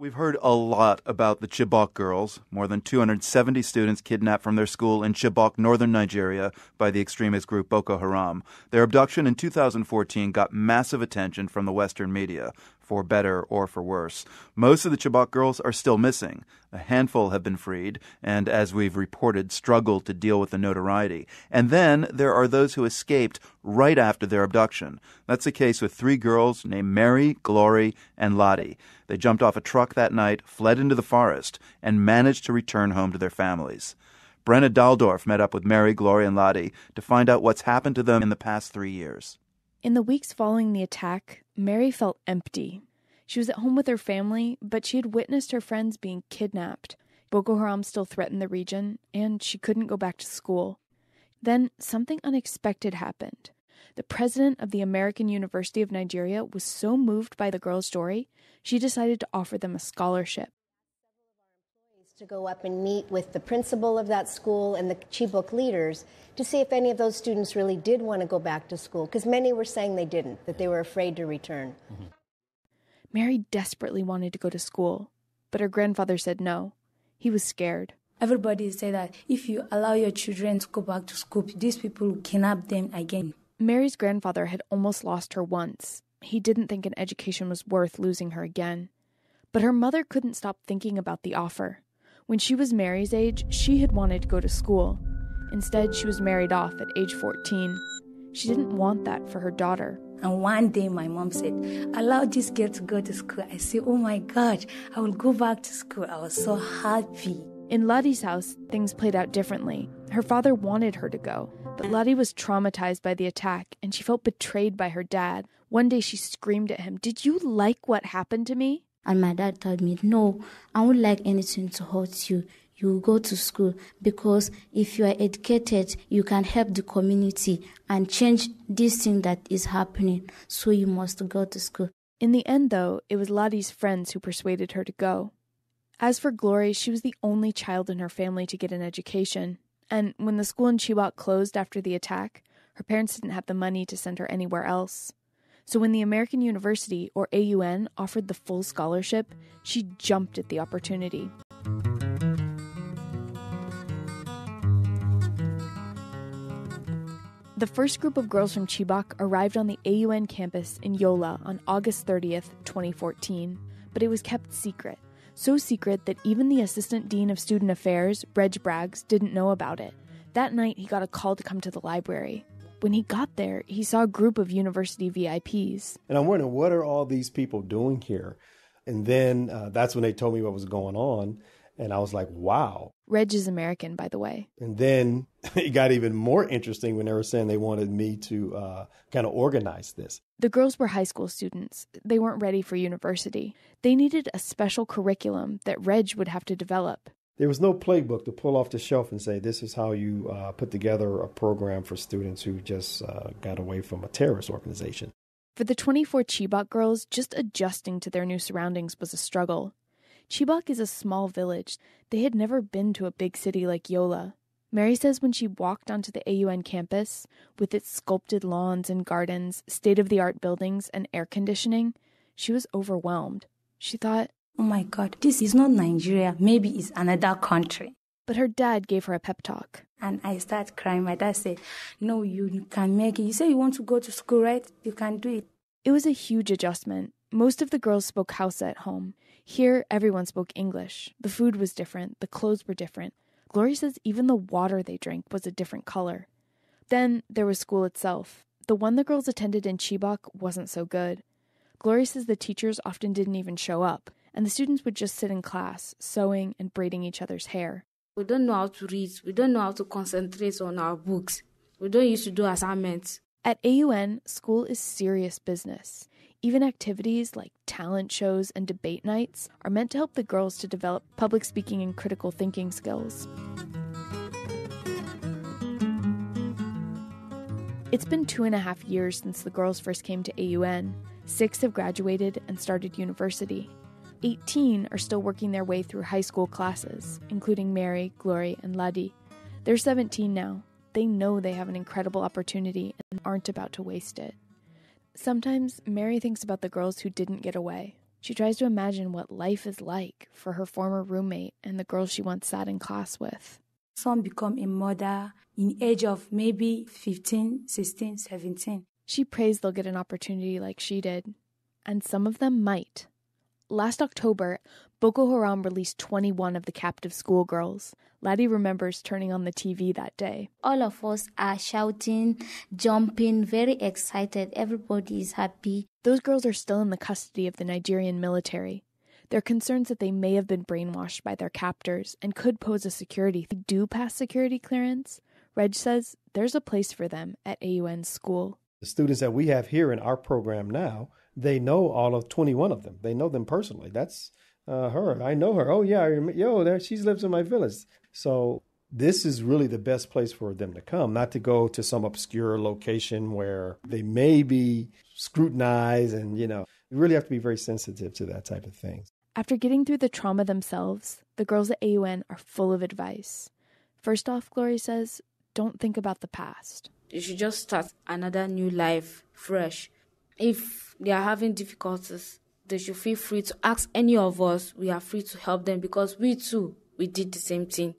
We've heard a lot about the Chibok girls, more than 270 students kidnapped from their school in Chibok, northern Nigeria, by the extremist group Boko Haram. Their abduction in 2014 got massive attention from the Western media, for better or for worse. Most of the Chibok girls are still missing. A handful have been freed, and as we've reported, struggled to deal with the notoriety. And then there are those who escaped right after their abduction. That's the case with 3 girls named Mary, Glory, and Lottie. They jumped off a truck that night, fled into the forest, and managed to return home to their families. Brenna Daldorf met up with Mary, Glory, and Lottie to find out what's happened to them in the past 3 years. In the weeks following the attack, Mary felt empty. She was at home with her family, but she had witnessed her friends being kidnapped. Boko Haram still threatened the region, and she couldn't go back to school. Then something unexpected happened. The president of the American University of Nigeria was so moved by the girls' story, she decided to offer them a scholarship. To go up and meet with the principal of that school and the Chibok leaders to see if any of those students really did want to go back to school, because many were saying they didn't, that they were afraid to return. Mm-hmm. Mary desperately wanted to go to school, but her grandfather said no. He was scared. Everybody say that if you allow your children to go back to school, these people will kidnap them again. Mary's grandfather had almost lost her once. He didn't think an education was worth losing her again. But her mother couldn't stop thinking about the offer. When she was Mary's age, she had wanted to go to school. Instead, she was married off at age 14. She didn't want that for her daughter. And one day my mom said, allow this girl to go to school. I said, oh my God, I will go back to school. I was so happy. In Lottie's house, things played out differently. Her father wanted her to go, but Lottie was traumatized by the attack, and she felt betrayed by her dad. One day she screamed at him, "Did you like what happened to me?" And my dad told me, no, I won't like anything to hurt you. You go to school, because if you are educated, you can help the community and change this thing that is happening. So you must go to school. In the end, though, it was Lottie's friends who persuaded her to go. As for Glory, she was the only child in her family to get an education. And when the school in Chibok closed after the attack, her parents didn't have the money to send her anywhere else. So when the American University, or AUN, offered the full scholarship, she jumped at the opportunity. The first group of girls from Chibok arrived on the AUN campus in Yola on August 30th, 2014, but it was kept secret. So secret that even the Assistant Dean of Student Affairs, Reg Braggs, didn't know about it. That night, he got a call to come to the library. When he got there, he saw a group of university VIPs. And I'm wondering, what are all these people doing here? And then that's when they told me what was going on. And I was like, wow. Reg is American, by the way. And then it got even more interesting when they were saying they wanted me to kind of organize this. The girls were high school students. They weren't ready for university. They needed a special curriculum that Reg would have to develop. There was no playbook to pull off the shelf and say, this is how you put together a program for students who just got away from a terrorist organization. For the 24 Chibok girls, just adjusting to their new surroundings was a struggle. Chibok is a small village. They had never been to a big city like Yola. Mary says when she walked onto the AUN campus, with its sculpted lawns and gardens, state-of-the-art buildings, and air conditioning, she was overwhelmed. She thought, oh my God, this is not Nigeria. Maybe it's another country. But her dad gave her a pep talk. And I started crying. My dad said, no, you can make it. You say you want to go to school, right? You can do it. It was a huge adjustment. Most of the girls spoke Hausa at home. Here, everyone spoke English. The food was different. The clothes were different. Glory says even the water they drank was a different color. Then there was school itself. The one the girls attended in Chibok wasn't so good. Glory says the teachers often didn't even show up, and the students would just sit in class, sewing and braiding each other's hair. We don't know how to read. We don't know how to concentrate on our books. We don't used to do assignments. At AUN, school is serious business. Even activities like talent shows and debate nights are meant to help the girls to develop public speaking and critical thinking skills. It's been 2.5 years since the girls first came to AUN. 6 have graduated and started university. 18 are still working their way through high school classes, including Mary, Glory, and Ladi. They're 17 now. They know they have an incredible opportunity and aren't about to waste it. Sometimes Mary thinks about the girls who didn't get away, She tries to imagine what life is like for her former roommate and the girls she once sat in class with. Some become a mother in age of maybe 15, 16, 17. She prays they'll get an opportunity like she did. And some of them might. Last October, Boko Haram released 21 of the captive schoolgirls. Laddie remembers turning on the TV that day. All of us are shouting, jumping, very excited. Everybody is happy. Those girls are still in the custody of the Nigerian military. There are concerns that they may have been brainwashed by their captors and could pose a security. If they do pass security clearance, Reg says there's a place for them at AUN's school. The students that we have here in our program now, they know all of 21 of them. They know them personally. That's her. I know her. Oh, yeah. There she lives in my village. So this is really the best place for them to come, not to go to some obscure location where they may be scrutinized. And, you really have to be very sensitive to that type of thing. After getting through the trauma themselves, the girls at AUN are full of advice. First off, Glory says, don't think about the past. You should just start another new life fresh. If they are having difficulties, they should feel free to ask any of us. We are free to help them because we too, we did the same thing.